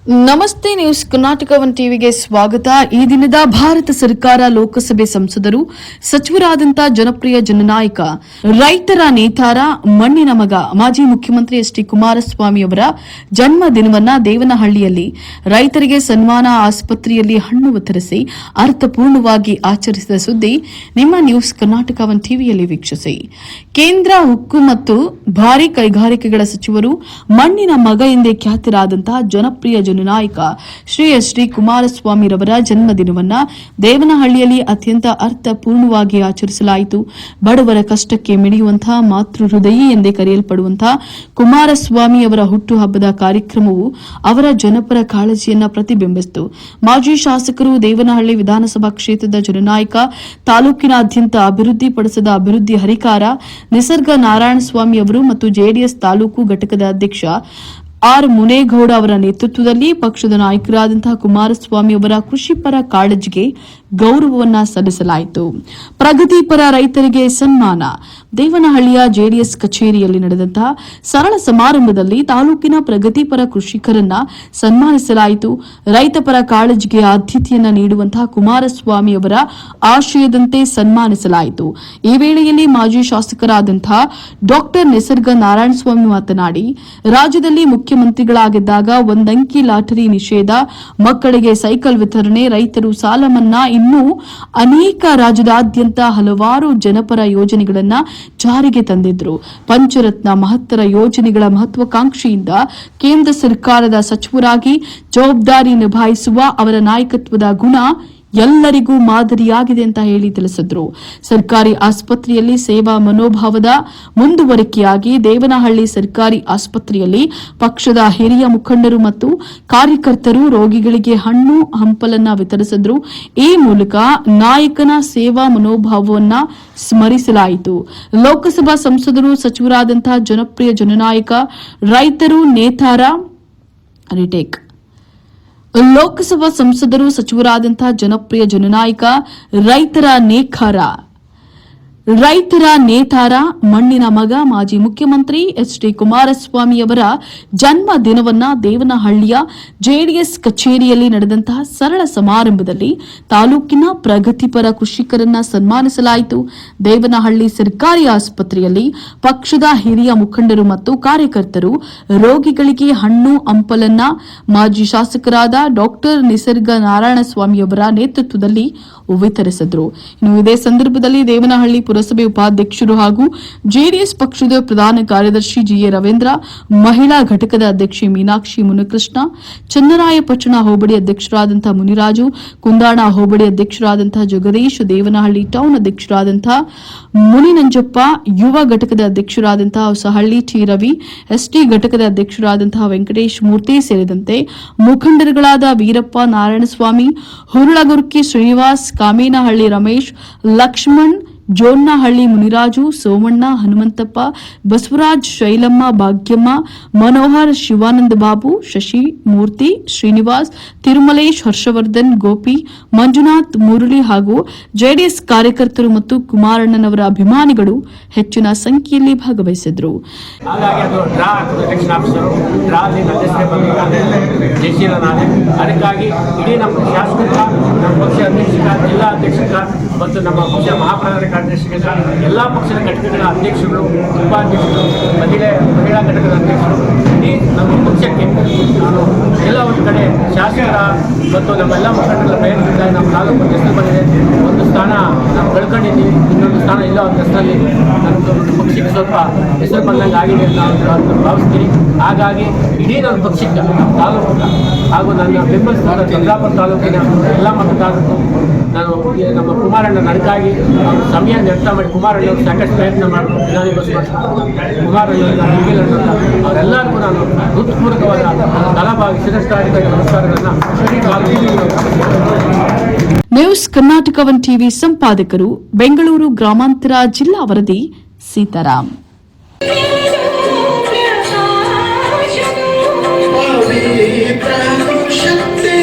ನಮಸ್ತೆ news Karnataka one ಟಿವಿಗೆ ಸ್ವಾಗತ. ಈ ದಿನದ ಭಾರತ ಸರ್ಕಾರ ಲೋಕಸಭೆ ಸಂಸದರು ಸಚಿವರಾದಂತಹ ಜನಪ್ರಿಯ ಜನನಾಯಕ ರೈತರ ನೇತಾರ ಮಣ್ಣಿನ ಮಗ ಮಾಜಿ ಮುಖ್ಯಮಂತ್ರಿ ಎಚ್ ಡಿ ಕುಮಾರಸ್ವಾಮಿ ಅವರ ಜನ್ಮ ದಿನವನ್ನ ದೇವನಹಳ್ಳಿಯಲ್ಲಿ ರೈತರಿಗೆ ಸನ್ಮಾನ ಆಸ್ಪತ್ರೆಯಲ್ಲಿ ಹಣ್ಣು ವಿತರಿಸಿ ಅರ್ಥಪೂರ್ಣವಾಗಿ ಆಚರಿಸಿದ ಸುದ್ದಿ ನಿಮ್ಮ ನ್ಯೂಸ್ ಕರ್ನಾಟಕ ಒನ್ ಟಿವಿಯಲ್ಲಿ ವೀಕ್ಷಿಸಿ. ಕೇಂದ್ರ ಉಕ್ಕು ಮತ್ತು ಭಾರಿ ಕೈಗಾರಿಕೆಗಳ ಸಚಿವರು ಮಣ್ಣಿನ ಮಗ ಎಂದೇ ಖ್ಯಾತರಾದಂತಹ ಜನಪ್ರಿಯ ನಾಯಕ ಶ್ರೀ ಎಚ್ ಡಿ ಕುಮಾರಸ್ವಾಮಿರವರ ಜನ್ಮದಿನವನ್ನ ದೇವನಹಳ್ಳಿಯಲ್ಲಿ ಅತ್ಯಂತ ಅರ್ಥಪೂರ್ಣವಾಗಿ ಆಚರಿಸಲಾಯಿತು. ಬಡವರ ಕಷ್ಟಕ್ಕೆ ಮಿಡಿಯುವಂತಹ ಮಾತೃ ಹೃದಯಿ ಎಂದೇ ಕರೆಯಲ್ಪಡುವಂತಹ ಕುಮಾರಸ್ವಾಮಿ ಅವರ ಹುಟ್ಟುಹಬ್ಬದ ಕಾರ್ಯಕ್ರಮವು ಅವರ ಜನಪರ ಕಾಳಜಿಯನ್ನ ಪ್ರತಿಬಿಂಬಿಸಿತು. ಮಾಜಿ ಶಾಸಕರು, ದೇವನಹಳ್ಳಿ ವಿಧಾನಸಭಾ ಕ್ಷೇತ್ರದ ಜನನಾಯಕ, ತಾಲೂಕಿನಾದ್ಯಂತ ಅಭಿವೃದ್ಧಿಪಡಿಸಿದ ಅಭಿವೃದ್ಧಿ ಹರಿಕಾರ ನಿಸರ್ಗ ನಾರಾಯಣಸ್ವಾಮಿ ಅವರು ಮತ್ತು ಜೆಡಿಎಸ್ ತಾಲೂಕು ಘಟಕದ ಅಧ್ಯಕ್ಷ ಆರ್ ಮುನೇಗೌಡ ಅವರ ನೇತೃತ್ವದಲ್ಲಿ ಪಕ್ಷದ ನಾಯಕರಾದಂತಹ ಕುಮಾರಸ್ವಾಮಿ ಅವರ ಕೃಷಿಪರ ಕಾಳಜಿಗೆ ಗೌರವವನ್ನ ಸಲ್ಲಿಸಲಾಯಿತು. ಪ್ರಗತಿಪರ ರೈತರಿಗೆ ಸನ್ಮಾನ. ದೇವನಹಳ್ಳಿಯ ಜೆಡಿಎಸ್ ಕಚೇರಿಯಲ್ಲಿ ನಡೆದಂತಹ ಸರಳ ಸಮಾರಂಭದಲ್ಲಿ ತಾಲೂಕಿನ ಪ್ರಗತಿಪರ ಕೃಷಿಕರನ್ನ ಸನ್ಮಾನಿಸಲಾಯಿತು. ರೈತಪರ ಕಾಳಜಿಗೆ ಆದ್ಯತೆಯನ್ನ ನೀಡುವಂತಹ ಕುಮಾರಸ್ವಾಮಿ ಅವರ ಆಶಯದಂತೆ ಸನ್ಮಾನಿಸಲಾಯಿತು. ಈ ವೇಳೆಯಲ್ಲಿ ಮಾಜಿ ಶಾಸಕರಾದಂತಹ ಡಾಕ್ಟರ್ ನಿಸರ್ಗ ನಾರಾಯಣಸ್ವಾಮಿ ಮಾತನಾಡಿ, ರಾಜ್ಯದಲ್ಲಿ ಮುಖ್ಯಮಂತ್ರಿಗಳಾಗಿದ್ದಾಗ ಒಂದಂಕಿ ಲಾಟರಿ ನಿಷೇಧ, ಮಕ್ಕಳಿಗೆ ಸೈಕಲ್ ವಿತರಣೆ, ರೈತರು ಸಾಲ ಮನ್ನಾ, ಇನ್ನೂ ಅನೇಕ ರಾಜ್ಯದಾದ್ಯಂತ ಹಲವಾರು ಜನಪರ ಯೋಜನೆಗಳನ್ನ ಜಾರಿಗೆ ತಂದಿದ್ರು. ಪಂಚರತ್ನ ಮಹತ್ತರ ಯೋಜನೆಗಳ ಮಹತ್ವಾಕಾಂಕ್ಷೆಯಿಂದ ಕೇಂದ್ರ ಸರ್ಕಾರದ ಸಚಿವರಾಗಿ ಜವಾಬ್ದಾರಿ ನಿಭಾಯಿಸುವ ಅವರ ನಾಯಕತ್ವದ ಗುಣ ಎಲ್ಲರಿಗೂ ಮಾದರಿಯಾಗಿದೆ ಅಂತ ಹೇಳಿ ತಿಳಿಸಿದ್ರು. ಸರ್ಕಾರಿ ಆಸ್ಪತ್ರೆಯಲ್ಲಿ ಸೇವಾ ಮನೋಭಾವದ ಮುಂದುವರಿಕೆಯಾಗಿ ದೇವನಹಳ್ಳಿ ಸರ್ಕಾರಿ ಆಸ್ಪತ್ರೆಯಲ್ಲಿ ಪಕ್ಷದ ಹಿರಿಯ ಮುಖಂಡರು ಮತ್ತು ಕಾರ್ಯಕರ್ತರು ರೋಗಿಗಳಿಗೆ ಹಣ್ಣು ಹಂಪಲನ್ನ ವಿತರಿಸಿದ್ರು. ಈ ಮೂಲಕ ನಾಯಕನ ಸೇವಾ ಮನೋಭಾವವನ್ನ ಸ್ಮರಿಸಲಾಯಿತು. ಲೋಕಸಭಾ ಸಂಸದರು, ಸಚಿವರಾದಂತಹ ಜನಪ್ರಿಯ ಜನನಾಯಕ, ರೈತರು ನೇತಾರ ಲೋಕಸಭಾ ಸಂಸದರು, ಸಚಿವರಾದಂತಹ ಜನಪ್ರಿಯ ಜನನಾಯಕ, ರೈತರ ನೇತಾರ ಮಣ್ಣಿನ ಮಗ ಮಾಜಿ ಮುಖ್ಯಮಂತ್ರಿ ಎಚ್ ಡಿ ಕುಮಾರಸ್ವಾಮಿ ಅವರ ಜನ್ಮ ದಿನವನ್ನ ದೇವನಹಳ್ಳಿಯ ಜೆಡಿಎಸ್ ಕಚೇರಿಯಲ್ಲಿ ನಡೆದಂತಹ ಸರಳ ಸಮಾರಂಭದಲ್ಲಿ ತಾಲೂಕಿನ ಪ್ರಗತಿಪರ ಕೃಷಿಕರನ್ನ ಸನ್ಮಾನಿಸಲಾಯಿತು. ದೇವನಹಳ್ಳಿ ಸರ್ಕಾರಿ ಆಸ್ಪತ್ರೆಯಲ್ಲಿ ಪಕ್ಷದ ಹಿರಿಯ ಮುಖಂಡರು ಮತ್ತು ಕಾರ್ಯಕರ್ತರು ರೋಗಿಗಳಿಗೆ ಹಣ್ಣು ಹಂಪಲನ್ನ ಮಾಜಿ ಶಾಸಕರಾದ ಡಾಕ್ಟರ್ ನಿಸರ್ಗ ನಾರಾಯಣಸ್ವಾಮಿ ಅವರ ನೇತೃತ್ವದಲ್ಲಿ ವಿತರಿಸಿದರು. ಇನ್ನು ಇದೇ ಸಂದರ್ಭದಲ್ಲಿ ದೇವನಹಳ್ಳಿ ಪುರಸಭೆ ಉಪಾಧ್ಯಕ್ಷರು ಹಾಗೂ ಜೆಡಿಎಸ್ ಪಕ್ಷದ ಪ್ರಧಾನ ಕಾರ್ಯದರ್ಶಿ ಜಿಎ ರವೀಂದ್ರ, ಮಹಿಳಾ ಘಟಕದ ಅಧ್ಯಕ್ಷೆ ಮೀನಾಕ್ಷಿ ಮುನಿಕೃಷ್ಣ, ಚನ್ನರಾಯಪಟ್ಟಣ ಹೋಬಳಿ ಅಧ್ಯಕ್ಷರಾದಂತಹ ಮುನಿರಾಜು, ಕುಂದಾಣ ಹೋಬಳಿ ಅಧ್ಯಕ್ಷರಾದಂತಹ ಜಗದೀಶ್, ದೇವನಹಳ್ಳಿ ಟೌನ್ ಅಧ್ಯಕ್ಷರಾದಂತಹ ಮುನಿನಂಜಪ್ಪ, ಯುವ ಘಟಕದ ಅಧ್ಯಕ್ಷರಾದಂತಹ ಹೊಸಹಳ್ಳಿ ಟಿ ರವಿ, ಎಸ್ಟಿ ಘಟಕದ ಅಧ್ಯಕ್ಷರಾದಂತಹ ವೆಂಕಟೇಶ್ ಮೂರ್ತಿ ಸೇರಿದಂತೆ ಮುಖಂಡರುಗಳಾದ ವೀರಪ್ಪ ನಾರಾಯಣಸ್ವಾಮಿ, ಹುರುಳಗುರ್ಕಿ ಶ್ರೀನಿವಾಸ್, ಕಾಮೇನಹಳ್ಳಿ ರಮೇಶ್, ಲಕ್ಷ್ಮಣ್, ಜೋನ್ನಹಳ್ಳಿ ಮುನಿರಾಜು, ಸೋಮಣ್ಣ, ಹನುಮಂತಪ್ಪ, ಬಸವರಾಜ್, ಶೈಲಮ್ಮ, ಭಾಗ್ಯಮ್ಮ, ಮನೋಹರ್, ಶಿವಾನಂದ ಬಾಬು, ಶಶಿ, ಮೂರ್ತಿ, ಶ್ರೀನಿವಾಸ್, ತಿರುಮಲೇಶ್, ಹರ್ಷವರ್ಧನ್, ಗೋಪಿ, ಮಂಜುನಾಥ್, ಮುರಳಿ ಹಾಗೂ ಜೆಡಿಎಸ್ ಕಾರ್ಯಕರ್ತರು ಮತ್ತು ಕುಮಾರಣ್ಣನವರ ಅಭಿಮಾನಿಗಳು ಹೆಚ್ಚಿನ ಸಂಖ್ಯೆಯಲ್ಲಿ ಭಾಗವಹಿಸಿದ್ರು. ಅದಕ್ಕಾಗಿ ಇಡೀ ನಮ್ಮ ಶಾಸಕ, ನಮ್ಮ ಪಕ್ಷ ಅಧ್ಯಕ್ಷರ, ಜಿಲ್ಲಾ ಅಧ್ಯಕ್ಷರ ಮತ್ತು ನಮ್ಮ ಪಕ್ಷ ಮಹಾಪ್ರಧಾನ ಕಾರ್ಯದರ್ಶಿಗಳ ಎಲ್ಲ ಪಕ್ಷದ ಘಟಕಗಳ ಅಧ್ಯಕ್ಷರು, ಉಪಾಧ್ಯಕ್ಷರು, ಮಹಿಳಾ ಘಟಕದ ಅಧ್ಯಕ್ಷರು, ಇಡೀ ನಮ್ಮ ಪಕ್ಷಕ್ಕೆ ನಾನು ಎಲ್ಲ ಒಂದು ಕಡೆ ಶಾಸಕರ ಮತ್ತು ನಮ್ಮೆಲ್ಲ ಮುಖಂಡರ ಪ್ರಯತ್ನದಿಂದ ನಮ್ಮ ತಾಲೂಕು ಹೆಸರು ಬಂದಿದೆ. ಒಂದು ಸ್ಥಾನ ನಾವು ಕಳ್ಕೊಂಡಿದ್ದೀವಿ, ಇನ್ನೊಂದು ಸ್ಥಾನ ಇಲ್ಲ ಒಂದು ಹೆಸರಲ್ಲಿ ನಮ್ಮದು ಪಕ್ಷಕ್ಕೆ ಸ್ವಲ್ಪ ಹೆಸರು ಬಂದಂಗೆ ಆಗಿದೆ ಅಂತ ನಾನು ಭಾವಿಸ್ತೀನಿ. ಹಾಗಾಗಿ ಇಡೀ ನನ್ನ ಪಕ್ಷಕ್ಕೆ, ನಮ್ಮ ತಾಲೂಕು ಹಾಗೂ ನನ್ನ ಬೆಂಬಲಿಸಿದ ಚಂದ್ರಾಪುರ ತಾಲೂಕಿನ ಎಲ್ಲ ಮತದಾರರು ನಾನು ನಮ್ಮ ಕುಮಾರಣ್ಣ ನನಗಾಗಿ ಸಮಯ ವ್ಯರ್ಥ ಮಾಡಿ ಕುಮಾರಣ್ಣವರು ಸಾಕಷ್ಟು ಪ್ರಯತ್ನ ಮಾಡಿದ್ರು ವಿಧಾನಗೋಸ್ಕರ. ಕುಮಾರಣ್ಣ ಅವರೆಲ್ಲರಿಗೂ ನಾನು ಹೃತ್ಪೂರ್ವಕವಾದ ತಲಭಾಗಿ ಶಿರಸ್ತಾರಿಕ ನಮಸ್ಕಾರಗಳನ್ನು. ನ್ಯೂಸ್ ಕರ್ನಾಟಕ ಒನ್ ಟಿವಿ ಸಂಪಾದಕರು, ಬೆಂಗಳೂರು ಗ್ರಾಮಾಂತರ ಜಿಲ್ಲಾ ವರದಿ ಸೀತಾರಾಮ್. ಶಕ್ತಿ